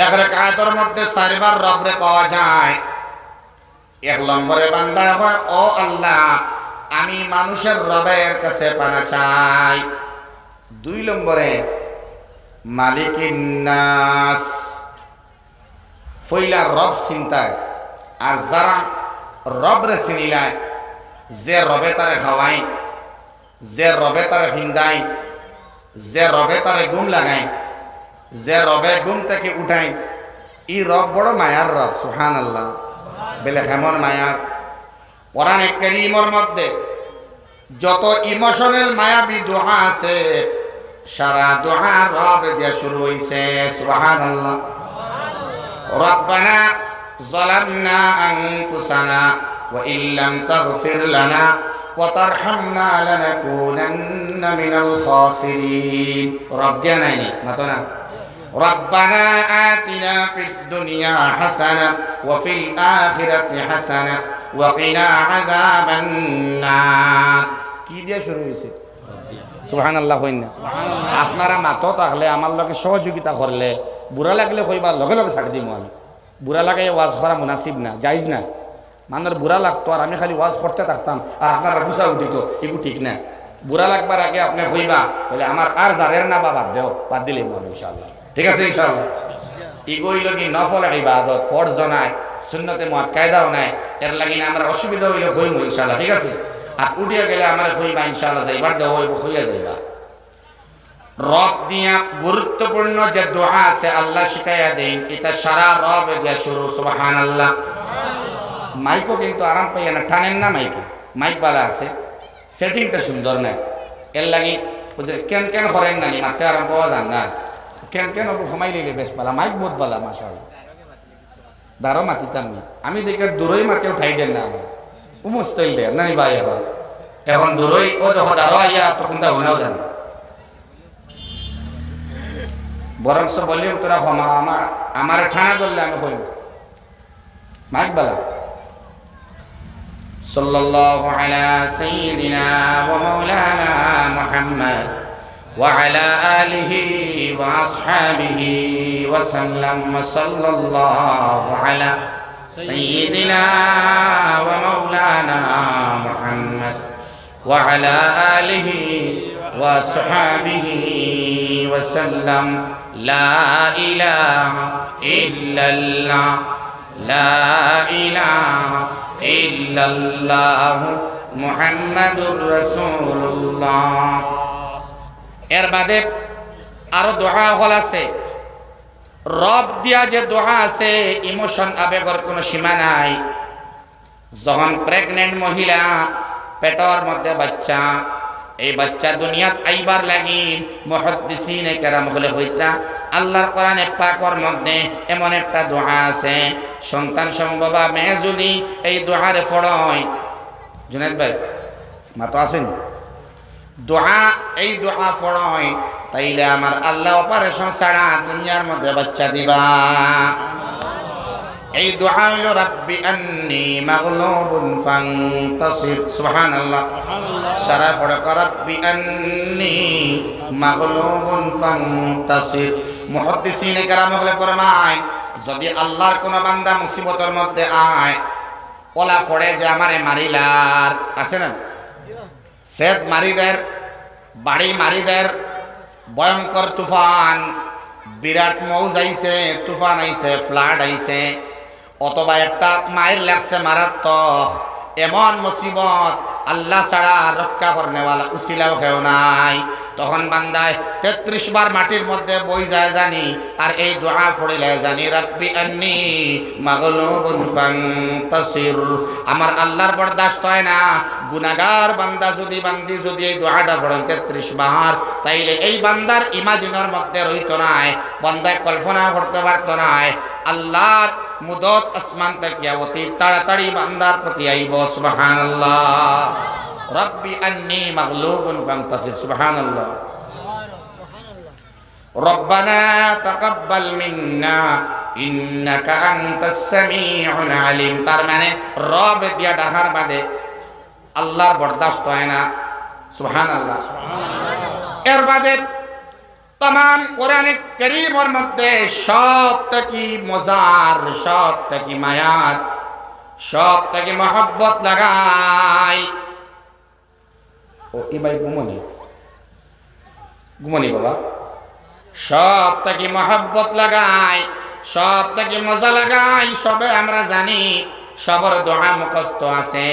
এক রাকাতের মধ্যে চারবার রবরে পাওয়া যায়। এক নম্বরে বান্দা হয়, ও আল্লাহ আমি মানুষের রবের কাছে পানা চাই। দুই নম্বরে মালিকিন নাস, ফইলা রব চিন্তায়। আর যারা রবরে চিনিলায়, যে রবে তারে খাওয়াই, যে রবে তারে ফিন্দাই, যে রবে তারে ঘুম লাগাই, যে রবে ঘুম থেকে উঠাই, ই রব বড় মায়ার রব। সুবহানাল্লাহ। বেলে কেমন মায়ার। কোরআন কারীমের মধ্যে যত ইমোশনাল মায়াবী দোয়া আছে, সারা দোয়া রব দিয়ে শুরু হইছে। সুবহানাল্লাহ। রব্বানা যালামনা আনফুসানা ওয়া ইল্লাম তাগফির লানা ওয়া তারহামনা লানাকুনান্না মিনাল খাসিরিন। রব দিয়া নাই মাতো না। ربنا آتنا في الدنيا حسنة وفي الآخرة حسنة وقنا عذاب النار। কি দিয়ে শুরু হয়েছে? সুবহানাল্লাহ। কইনা আপনারা মাতো তাহলে আমার লগে সহযোগিতা করলে, বুড়া লাগলে কইবার লগে লগে ছাড় দিমু আমি। বুড়া লাগে ওয়াজ করা মুনাসিব না, জায়েজ না। মানুষ বুড়া লাগতো আর আমি খালি ওয়াজ করতে থাকতাম আর আপনারা গুছা উঠিত, এগুলো ঠিক না। বুড়া লাগবার আগে আপনি কইবা বলে আমার আর জারের না বা বাদ দেও, বাদ দিলে ইনশাআল্লাহ। ঠিক আছে ইনশাআল্লাহ। ইগোই লগি নফল ইবাদত, ফরজ নাই, সুন্নতে মুআক্কাদাও নাই। এর লাগি আমরা অসুবিধা হইলে কইমু ইনশাআল্লাহ। ঠিক আছে। আর উঠিয়া গেলে আমরা কইবা ইনশাআল্লাহ, যাইবার দেও হইব, কইয়া যাইবা। রব দিয়া গুরুত্বপূর্ণ যে দোয়া আছে আল্লাহ শিখাইয়া দেন, এটা সারা রব দিয়া শুরু। সুবহানাল্লাহ। মাইকও কিন্তু আরাম পাইয়া না, টানেন না মাইকে। মাইক বালা আছে, সেটিংটা সুন্দর না। এর লাগি কেন কেন করেন না, মাতে আরাম পাওয়া যান না। কেন কেন সময় নিলে বেশ বালা, মাইক বহুত বালা মাশাআল্লাহ। দাঁড়ো মাতিতাম নি আমি দেখে দূরই মাকে উঠাই দেন না আমার উমস্তইল দেয় নাই ভাই। এখন দূরই ও যখন দাঁড়ো আইয়া তখন তা হনাও দেন, বরং বললে তোরা ক্ষমা আমার ঠানা করলে আমি কইব মাইক বালা। সাল্লাল্লাহু আলা সাইয়্যিদিনা ওয়া মাওলানা মুহাম্মদ ওয়া আলা আলিহি ওয়া আসহাবিহি ওয়া সাল্লাম। সাল্লাল্লাহু আলা সাইয়্যিদিনা ওয়া মাওলানা মুহাম্মদ ওয়া আলা আলিহি ওয়া আসহাবিহি ওয়া সাল্লাম। লা ইলাহা ইল্লাল্লাহ, লা ইলাহা ইল্লাল্লাহ মুহাম্মাদুর রাসূলুল্লাহ। এর বাদে আরো দোয়া হল আছে। রব দিয়া যে দোয়া আছে, ইমোশন আবেগের কোনো সীমা নাই। যখন প্রেগনেন্ট মহিলা, পেটের মধ্যে বাচ্চা, এই বাচ্চা দুনিয়াত আইবার লাগি মুহাদ্দিসিনে কেরাম বলে হইতা আল্লাহর কোরআনে পাকের মধ্যে এমন একটা দোয়া আছে, সন্তান সম্ভব মেয়ে যদি এই দোয়ারে পড়য়, জুনাইদ ভাই মাতো আছেন, দোয়া এই দোয়া পড়য়, তাইলে আমার আল্লাহ অপারেশন ছাড়া দুনিয়ার মধ্যে বাচ্চা দিবা। এই দোয়া হইল রাব্বি আন্নী মাগলুবুন ফান্তাসির। সুবহানাল্লাহ। সারা পড়ে রাব্বি আন্নী মাগলুবুন ফান্তাসির। মুহাদ্দিসিনে কেরাম বলে ফরমায়, যদি আল্লাহর কোন বান্দা মুসিবতের মধ্যে আয়, ওলা পড়ে যে আমারে মারিলার, আছে না সেদ মারিদের, বাড়ি মারিদের, ভয়ঙ্কর তুফান, বিরাট মৌজ আইছে, তুফান আইছে, ফ্লাড আইছে, অথবা একটা মায়ের লাগছে মারাত্মক, এমন মুসিবত আল্লাহ ছাড়া রক্ষা করনেওয়ালা উসিলাও কেউ নাই। তখন বান্দায় 33 বার মাটির মধ্যে বই যায় জানি, আর এই দোয়া পড়িলে জানি রাব্বি আন্নী মাগলুবুন ফান্তাসির। আমার আল্লাহর বরদাস্ত হয় না, গুনাহগার বান্দা যদি যদি এই দোয়াটা পড়েন 33 বার, তাইলে এই বান্দার ইমাজিনের মধ্যে রইতো নাই, বান্দায় কল্পনা করতে পারতো নাই, আল্লাহর মুদত আসমান থেকে অতি তাড়াতাড়ি বান্দার প্রতি আইব। সুবহানাল্লাহ। রাব্বি আন্নী মাগলুবুন ফান্তাসির। সুবহানাল্লাহ। রব্বানা তাকাব্বাল মিন্না ইন্নাকা আনতাস সামিউল আলিম। তার মানে রব দিয়া ডাকার বাদে আল্লাহর বরদাস্ত হয় না। সুবহানাল্লাহ। এর বাদে तमाम कुरान करीमर मध्य सब तकी मजार सब तकी मायार सब तकी मोहब्बत लगाई ओ ई भाई घुमनी बाबा सब तकी मोहब्बत लगाई सब तकी मजा लगाई सबे আমরা জানি সবার দোয়া মুখস্থ আছে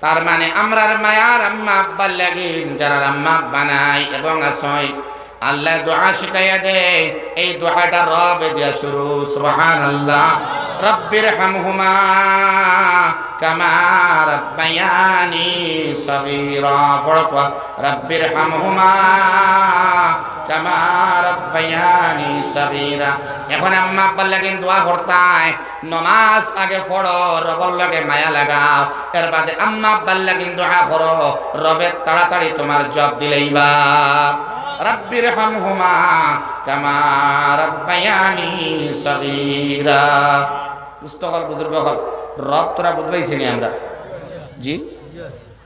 তার মানে আমরার মায়ার আম্মা আব্বার লাগিন যারা আম্মা বানাই এবং আসয় আল্লাহ দোয়া শিখাইয়া দেয় এই দোয়াটা রব দিয়া শুরু সুবহানাল্লাহ রব্বিরহামহুমা কামা রাব্বায়ানি সগীরা ফরকা রব্বিরহামহুমা কামা রাব্বায়ানি সগীরা এখন আম্মা আব্বার লাগিন দোয়া করতায় নমাজ আগে পড়ো রবের লগে মায়া লাগাও এর বাদে আম্মা আব্বার লাগিন দোয়া করো রবে তাড়াতাড়ি তোমার জব দিলেইবা রব্বিরহামহুমা কামা রাব্বায়ানি সগীরা মুস্তফার বুজুর্গ হল রব তোরা বুঝবাইছিনি আমরা জি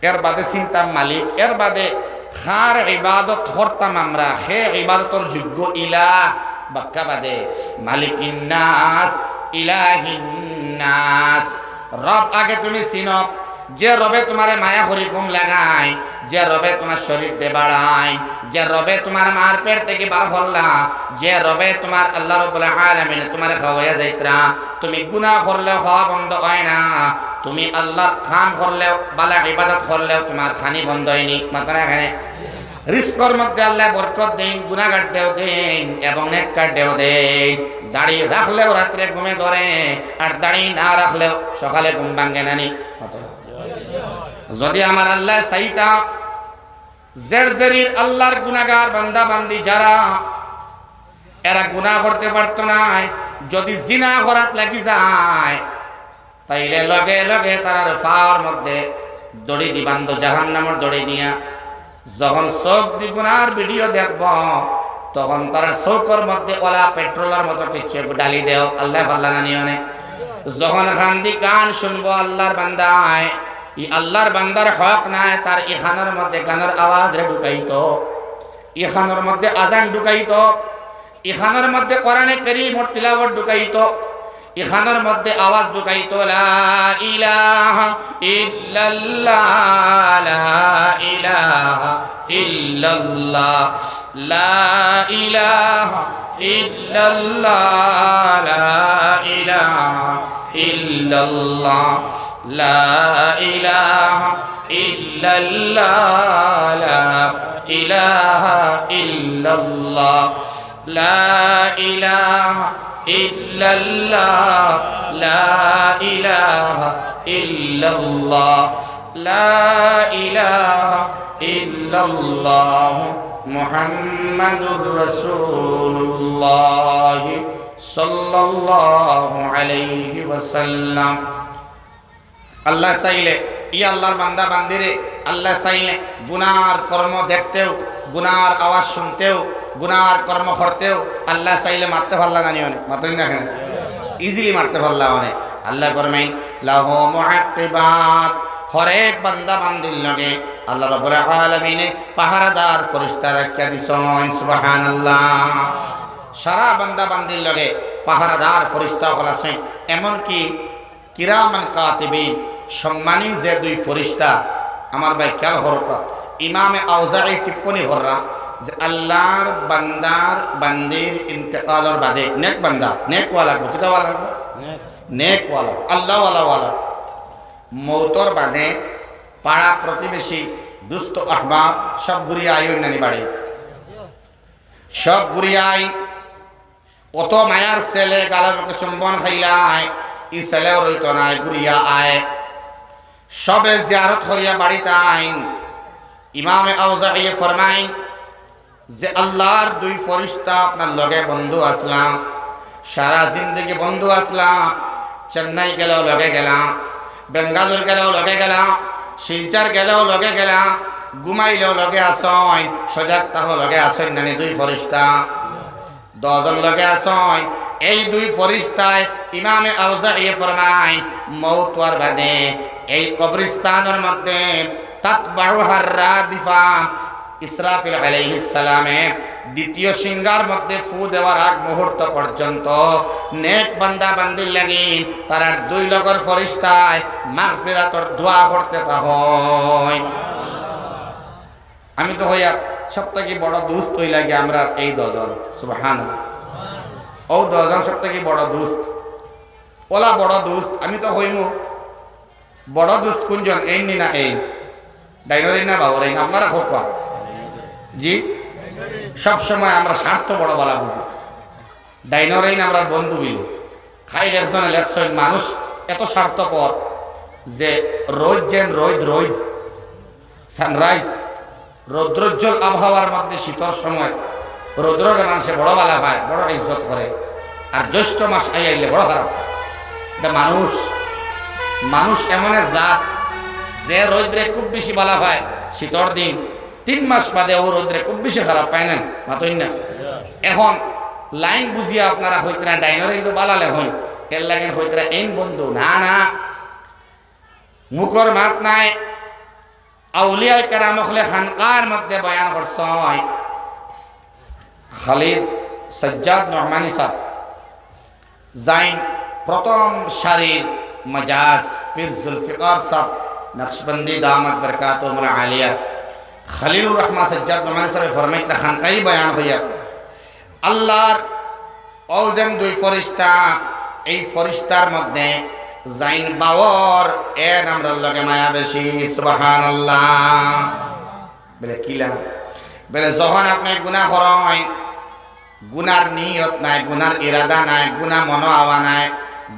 এর বাদে চিন্তা মালিক এর বাদে খার ইবাদত করতাম আমরা হে ইবাদতর যোগ্য ইলাহ বাক্কা বাদে মালিকিন নাস ইলাহিন নাস রব আগে তুমি চিনো যে রবে তোমারে মায়া হরিকুম লাগায় যে রবে তোমার শরীর দে বাড়ায় যে রবে তোমার মার পেট থেকে বার হল্লা যে রবে তোমার আল্লাহ রাব্বুল আলামিন তোমারে খাওয়াইয়া যাইতরা তুমি গুনাহ করলেও খাওয়া বন্ধ হয় না তুমি আল্লাহর খান করলেও বালা ইবাদত করলেও তোমার খানি বন্ধ হয়নি মাত্র এখানে রিস্কর মধ্যে আল্লাহ বরকত দেন গুনাহগার দেও দেন এবং নেককার দেও দেন দাড়ি রাখলেও রাত্রে ঘুমে ধরে আর দাড়ি না রাখলেও সকালে ঘুম ভাঙে নানি যদি আমার আল্লাহ চাইতা জেরজেরির আল্লাহর গুনাহগার বান্দা বান্দি যারা এরা গুনাহ করতে পারতো না যদি জিনা করাত লাগি যায় তাইলে লগে লগে তার ফাওয়ার মধ্যে দড়ি দি বান্ধ জাহান্নামের দড়ি দিয়া যখন চোখ দি গুনার ভিডিও দেখব তখন তার চৌকর মধ্যে ওলা পেট্রোলের মতো কিছু ডালি দেও আল্লাহ পাল্লা না নিয়নে যখন গান্ধী গান শুনবো আল্লাহর বান্দায় ই আল্লাহর বান্দার হক নাই তার ইখানের মধ্যে গানের আওয়াজ ঢুকাইতো ইখানের মধ্যে আজান ঢুকাইতো ইখানের মধ্যে কোরআনে কারীমের তিলাওয়াত ঢুকাইতো ইখানের মধ্যে আওয়াজ ঢুকাইতো লা ইলাহা ইল্লাল্লাহ লা ইলাহা ইল্লাল্লাহ লা ইলাহা ইল্লাল্লাহ লা ইলাহা ইল্লাল্লাহ লা ইলাহা ইল্লাল্লাহ লা ইলাহা ইল্লাল্লাহ লা ইলাহা ইল্লাল্লাহ লা ইলাহা ইল্লাল্লাহ লা ইলাহা ইল্লাল্লাহ মুহাম্মাদুর রাসূলুল্লাহ সাল্লাল্লাহু আলাইহি ওয়াসাল্লাম আল্লাহ চাইলে ই আল্লাহর বান্দা বান্দিরে আল্লাহ চাইলে গুনার কর্ম দেখতেও গুনার আওয়াজ শুনতেও গুনার কর্ম করতেও আল্লাহ চাইলে মারতে পারলা না নিয়নে মাত্রই না কেন ইজিলি মারতে পারলা অনেক আল্লাহ ফরমাইন লাহু মুআক্কিবাত হরেক বান্দা বান্দির লগে আল্লাহ রাব্বুল আলামিন পাহারাদার ফেরেশতা রাখিয়া দিছেন সুবহানাল্লাহ সারা বান্দা বান্দির লগে পাহারাদার ফেরেশতা আছে এমন কি কিরামান কাতিবিন সম্মানী যে দুই ফেরেশতা আমার ভাই খেয়াল হরকা ইমামে আউজাঈ টিপ্পনী হররা যে আল্লাহর বান্দার বান্দির ইন্তেকালের বাদে নেক বান্দা নেক ওয়ালা কিতা ওয়ালা নেক ওয়ালা আল্লাহ ওয়ালা মৌতর বাদে পাড়া প্রতিবেশী দুস্থ আহবাব সব ঘুরিয়ে আয় নানি বাড়ি সব ঘুরিয়ে আয় অত মায়ার ছেলে গালের মুখে চুম্বন খাইলায় ই ছেলেও রইত নাই ঘুরিয়া আয় সবে জিয়ারত করিয়া বাড়িতে আইন ইমামে আউজাঈ ফরমাই যে আল্লাহর দুই ফেরেশতা আপনার লগে বন্ধু আসলাম সারা জিন্দগি বন্ধু আসলাম চেন্নাই গেলেও লগে গেলাম বেঙ্গালুর গেলেও লগে গেলাম শিলচর গেলেও লগে গেলাম ঘুমাইলেও লগে আসয় সজাগ তাহলে লগে আসয় নানি দুই ফেরেশতা 10 জন লগে আসয় এই দুই ফেরেশতায় ইমামে আউজাঈ ফরমায় মওত হওয়ার বাদে এই কবরস্থানের মধ্যে তাতবাউহার রাদিফা ইসরাফিল আলাইহিস সালামে দ্বিতীয় সিংহার মধ্যে ফু দেওয়ার আগ মুহূর্ত পর্যন্ত নেক বান্দা বান্দির লাগি তারা 2 লক্ষর ফেরেশতায় মাগফিরাতর দোয়া করতে হয়। আমি তো হইয়া সবথেকে বড় দুস্থ হই লাগে আমরা এই 10 জন সুবহানাল্লাহ। ও 10 জন সবথেকে বড় দুস্থ, ওলা বড় দুস্থ আমি তো হইমু। বড় দুস্থ কোনজন? এই নি না এই ডাইনরি না বাবুরাই না আপনারা খোকা জি। সব সময় আমরা স্বার্থ বড় বলা বুঝি। ডাইনরাই না আমরা বন্ধু বিলে খাই লেখজন লেখছেন মানুষ এত স্বার্থপর যে রোদ যেন রোদ সানরাইজ রৌদ্রোজ্জ্বল আবহাওয়ার মধ্যে শীতল সময় রৌদ্রকে মানুষে বড় বালা পায়, বড় ইজ্জত করে। আর জ্যৈষ্ঠ মাস আইলে বড় খারাপ। এটা মানুষ এমন এক জাত যে রৌদ্রে খুব বেশি বালা পায় শীতর দিন, 3 মাস বাদে ও রৌদ্রে খুব বেশি খারাপ পায় না মাতই না। এখন লাইন বুঝিয়া আপনারা হইতে না ডাইনরে কিন্তু বালালে হন এর লাগেন হইতে এই বন্ধু না না মুখর মাত নাই। আউলিয়া কেরাম হলে খানকার মধ্যে বয়ান করছয় খালিদ সজ্জাদ নহমানি সাহেব জাইন প্রথম সারির মজাজ পীর জুলফিকার সাহেব নকশবন্দি দামত বরকাতুহুল আলিয়া খলিলুর রহমান সজ্জাদ নহমানি সাহেব ফরমাইতে খানকাই বয়ান হইয়া আল্লাহর ওজন 2 ফেরেশতা, এই ফেরেশতার মধ্যে জাইন বাওর এ নামর লগে মায়া বেশি সুবহানাল্লাহ। বলে কিলা বলে যখন আপনি গুনাহ করেন, গুনার নিয়ত নাই, গুনার ইরাদা নাই, গুনাহ মনো আওয়া নাই,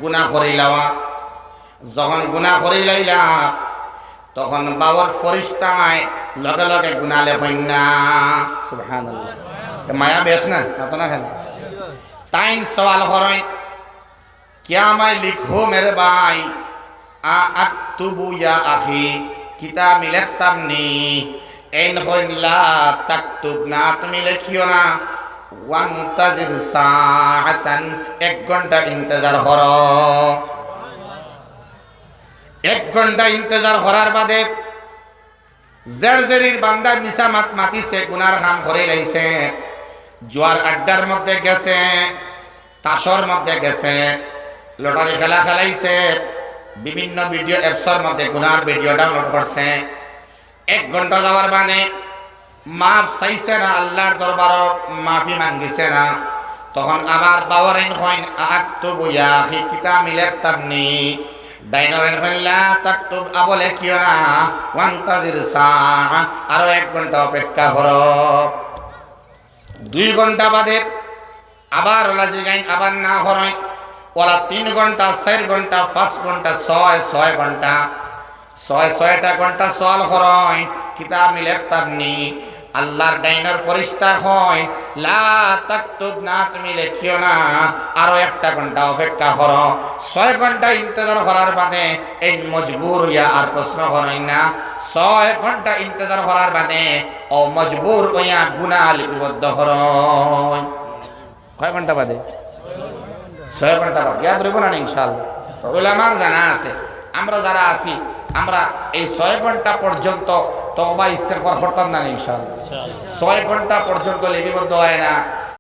গুনাহ করিলাওয়া যখন গুনাহ করিলাইলা তখন বাওর ফেরেশতায় লগে লগে গুনাহ লেখেন না সুবহানাল্লাহ। মায়া বেশ না তো না খেল তাই সওয়াল করেন क्या मैं लिखो मेरे भाई अक्तुबु या आखी किताब लिखतम नी इन ला तक्तुब ना तुम लिखियो ना वंतजिर साअतन 1 घंटा इंतजार करो। 1 घंटा इंतजार करार बादे जर्जरीर बांदा मिसा मात माती से गुनार काम करे लाइसे जुआर अड्डार मध्य गेছে ताशर मध्य गेছে লটারি খেলা খেলাইছে বিভিন্ন ভিডিও অ্যাপসের মধ্যে গুনার ভিডিও ডাউনলোড করছে। 1 ঘন্টা যাওয়ার মানে মাফ চাইছে না, আল্লাহর দরবার মাফি মাঙ্গিছে না। তখন আবার বাওয়ারেন হইন আক্তুবু ইয়া আখি কিতাব লিখতামনি ডাইনরেন হইলা তাকতুব আবলে কিও না ওয়ান্তাজির সা আরো 1 ঘন্টা অপেক্ষা করো। 2 ঘন্টা বাদে আবার লাজি গাইন আবার না হরই ওলা 3 ঘন্টা 4 ঘন্টা 5 ঘন্টা 6 ঘন্টা 6টা ঘন্টা সওয়াল করই কিতাব লিখতামনি আল্লাহর ডাইনার ফেরেশতা হয় লা তাকতুব না তুমি লিখিও না আরো 1টা ঘন্টা অপেক্ষা করো। 6 ঘন্টা ইন্তজার করার বাদে এই মজবুর হইয়া আর প্রশ্ন করই না। 6 ঘন্টা ইন্তজার করার বাদে ও মজবুর হইয়া গুনাহ লিপিবদ্ধ করই। কয় ঘন্টা বাদে? 6 ঘন্টা বাদ ইয়াদ রইব না ইনশাআল্লাহ। উলামার জানা আছে আমরা যারা আছি আমরা এই 6 ঘন্টা পর্যন্ত তওবা ইস্তেগফার করতাম না ইনশাআল্লাহ। 6 ঘন্টা পর্যন্ত লিপিবদ্ধ হয় না।